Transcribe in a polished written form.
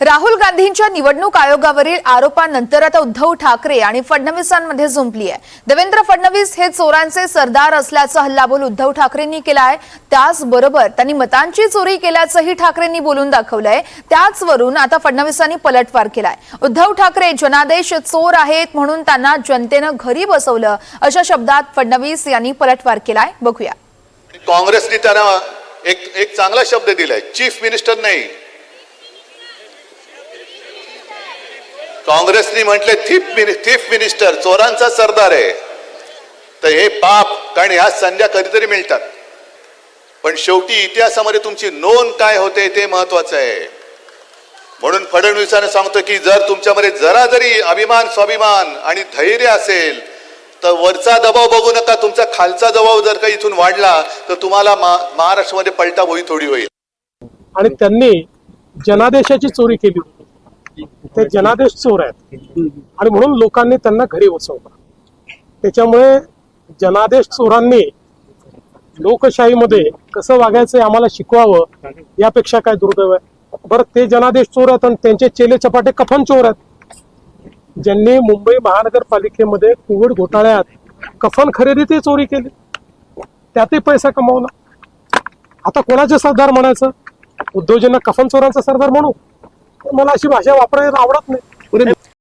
राहुल गांधींच्या निवडणूक आयोगावरील आरोपानंतर आता उद्धव ठाकरे आणि फडणवीसांमध्ये झुंपली आहे। देवेंद्र फडणवीस हे चोरांचे सरदार असल्याचा हल्लाबोल उद्धव ठाकरेंनी केलाय। त्याचबरोबर त्यांनी मतांची चोरी केल्याचंही ठाकरेंनी बोलून दाखवलंय। त्याचवरून आता फडणवीसांनी पलटवार केलाय। उद्धव ठाकरे जनादेश चोर आहेत म्हणून त्यांना जनतेनं घरी बसवलं अशा शब्दात फडणवीस यांनी पलटवार केलाय। बघूया। काँग्रेसने त्यांना एक चांगला शब्द दिलाय, चीफ मिनिस्टर नाही, काँग्रेसने म्हटले थीफ मिनिस्टर, चोरांचा सरदार आहे। तर हे पाप, कारण ह्या संध्या कधीतरी मिळतात, पण शेवटी इतिहासामध्ये तुमची नोंद काय होते ते महत्वाचं आहे। म्हणून फडणवीसांना सांगतो की जर तुमच्यामध्ये जरा जरी अभिमान, स्वाभिमान आणि धैर्य असेल तर वरचा दबाव बघू नका, तुमचा खालचा दबाव जर का इथून वाढला तर तुम्हाला महाराष्ट्रामध्ये पलटा भोई थोडी होईल। आणि त्यांनी जनादेशाची चोरी केली, ते जनादेश चोर आहेत आणि म्हणून लोकांनी त्यांना घरी बसवलं। त्याच्यामुळे जनादेश चोरांनी लोकशाहीमध्ये कसं वागायचं आम्हाला शिकवावं, यापेक्षा काय दुर्दैव आहे। बरं, ते जनादेश चोर आहेत आणि त्यांचे चेले चपाटे कफन चोर आहेत, ज्यांनी मुंबई महानगरपालिकेमध्ये कोविड घोटाळ्यात कफन खरेदीतही चोरी केली, त्यातही पैसा कमावला। आता कोणाचे सरदार म्हणायचं? उद्धवजींना कफन चोरांचा सरदार म्हणू? मला अशी भाषा वापरायला आवडत नाही।